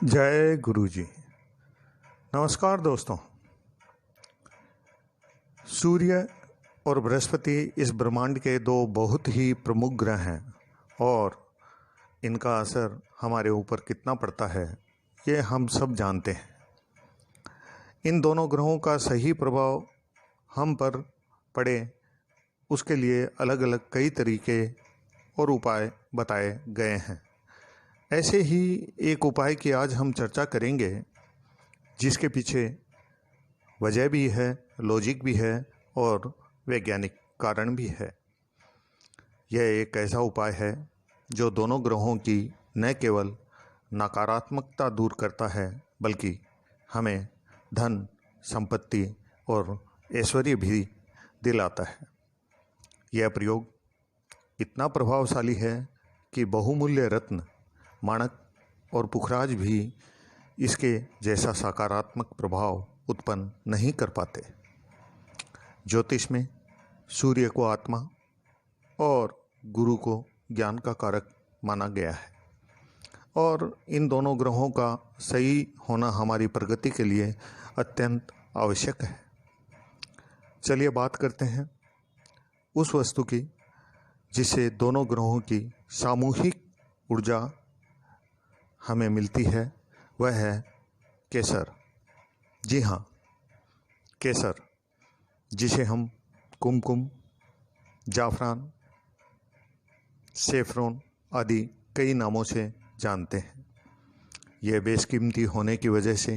जय गुरु जी। नमस्कार दोस्तों। सूर्य और बृहस्पति इस ब्रह्मांड के दो बहुत ही प्रमुख ग्रह हैं और इनका असर हमारे ऊपर कितना पड़ता है ये हम सब जानते हैं। इन दोनों ग्रहों का सही प्रभाव हम पर पड़े उसके लिए अलग अलग कई तरीके और उपाय बताए गए हैं। ऐसे ही एक उपाय की आज हम चर्चा करेंगे जिसके पीछे वजह भी है, लॉजिक भी है और वैज्ञानिक कारण भी है। यह एक ऐसा उपाय है जो दोनों ग्रहों की न केवल नकारात्मकता दूर करता है बल्कि हमें धन, संपत्ति और ऐश्वर्य भी दिलाता है। यह प्रयोग इतना प्रभावशाली है कि बहुमूल्य रत्न, माणक और पुखराज भी इसके जैसा सकारात्मक प्रभाव उत्पन्न नहीं कर पाते। ज्योतिष में सूर्य को आत्मा और गुरु को ज्ञान का कारक माना गया है और इन दोनों ग्रहों का सही होना हमारी प्रगति के लिए अत्यंत आवश्यक है। चलिए बात करते हैं उस वस्तु की जिससे दोनों ग्रहों की सामूहिक ऊर्जा हमें मिलती है। वह है केसर। जी हाँ, केसर, जिसे हम कुमकुम, जाफरान, सेफ्रॉन आदि कई नामों से जानते हैं। यह बेशकीमती होने की वजह से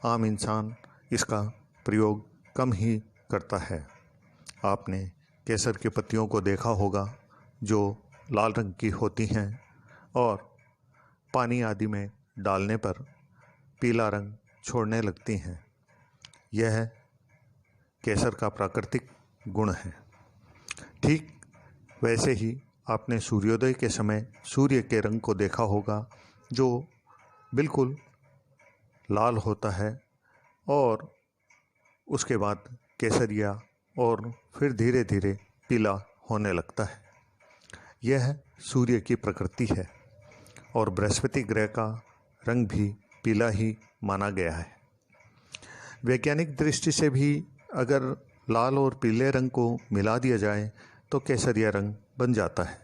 आम इंसान इसका प्रयोग कम ही करता है। आपने केसर की पत्तियों को देखा होगा जो लाल रंग की होती हैं और पानी आदि में डालने पर पीला रंग छोड़ने लगती हैं। यह केसर का प्राकृतिक गुण है। ठीक वैसे ही आपने सूर्योदय के समय सूर्य के रंग को देखा होगा जो बिल्कुल लाल होता है और उसके बाद केसरिया और फिर धीरे धीरे पीला होने लगता है। यह सूर्य की प्रकृति है और बृहस्पति ग्रह का रंग भी पीला ही माना गया है। वैज्ञानिक दृष्टि से भी अगर लाल और पीले रंग को मिला दिया जाए तो केसरिया रंग बन जाता है।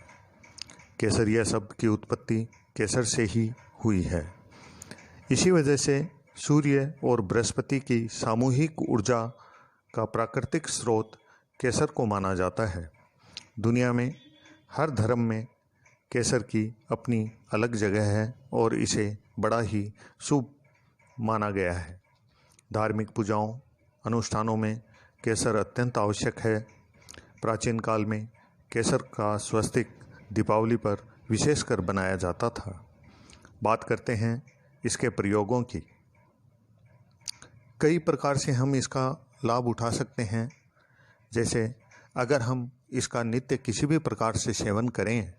केसरिया शब्द की उत्पत्ति केसर से ही हुई है। इसी वजह से सूर्य और बृहस्पति की सामूहिक ऊर्जा का प्राकृतिक स्रोत केसर को माना जाता है। दुनिया में हर धर्म में केसर की अपनी अलग जगह है और इसे बड़ा ही शुभ माना गया है। धार्मिक पूजाओं, अनुष्ठानों में केसर अत्यंत आवश्यक है। प्राचीन काल में केसर का स्वस्तिक दीपावली पर विशेषकर बनाया जाता था। बात करते हैं इसके प्रयोगों की। कई प्रकार से हम इसका लाभ उठा सकते हैं। जैसे अगर हम इसका नित्य किसी भी प्रकार से सेवन करें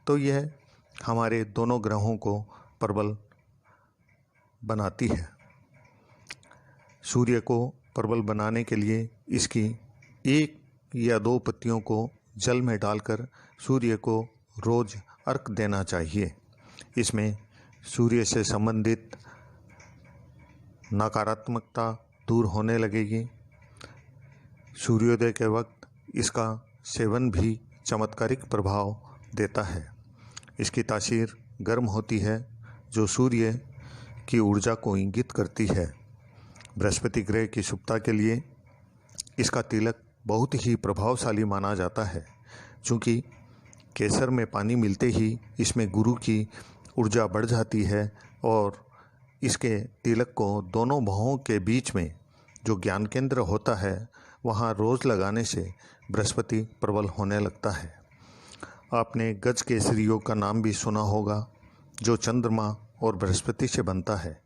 तो यह हमारे दोनों ग्रहों को प्रबल बनाती है। सूर्य को प्रबल बनाने के लिए इसकी 1 या 2 पत्तियों को जल में डालकर सूर्य को रोज अर्घ देना चाहिए। इसमें सूर्य से संबंधित नकारात्मकता दूर होने लगेगी। सूर्योदय के वक्त इसका सेवन भी चमत्कारिक प्रभाव देता है। इसकी तासीर गर्म होती है जो सूर्य की ऊर्जा को इंगित करती है। बृहस्पति ग्रह की शुभता के लिए इसका तिलक बहुत ही प्रभावशाली माना जाता है। चूँकि केसर में पानी मिलते ही इसमें गुरु की ऊर्जा बढ़ जाती है और इसके तिलक को दोनों भुवों के बीच में जो ज्ञान केंद्र होता है वहाँ रोज़ लगाने से बृहस्पति प्रबल होने लगता है। आपने गज केसरी योग का नाम भी सुना होगा जो चंद्रमा और बृहस्पति से बनता है।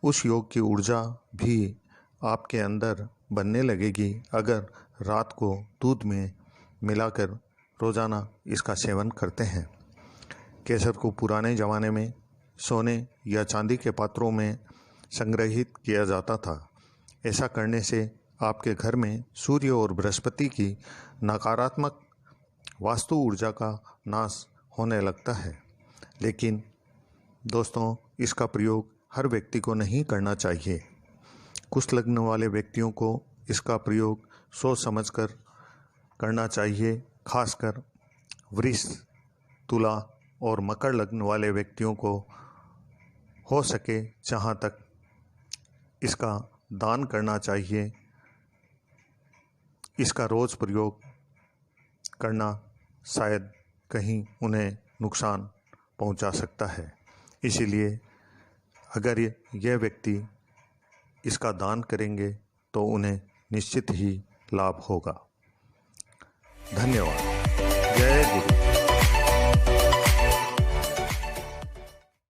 उस योग की ऊर्जा भी आपके अंदर बनने लगेगी अगर रात को दूध में मिलाकर रोज़ाना इसका सेवन करते हैं। केसर को पुराने ज़माने में सोने या चांदी के पात्रों में संग्रहित किया जाता था। ऐसा करने से आपके घर में सूर्य और बृहस्पति की नकारात्मक वास्तु ऊर्जा का नाश होने लगता है। लेकिन दोस्तों इसका प्रयोग हर व्यक्ति को नहीं करना चाहिए। कुछ लग्न वाले व्यक्तियों को इसका प्रयोग सोच समझकर करना चाहिए। खासकर वृष, तुला और मकर लग्न वाले व्यक्तियों को हो सके जहाँ तक इसका दान करना चाहिए। इसका रोज़ प्रयोग करना शायद कहीं उन्हें नुकसान पहुंचा सकता है। इसीलिए अगर यह व्यक्ति इसका दान करेंगे तो उन्हें निश्चित ही लाभ होगा। धन्यवाद। जय गुरु।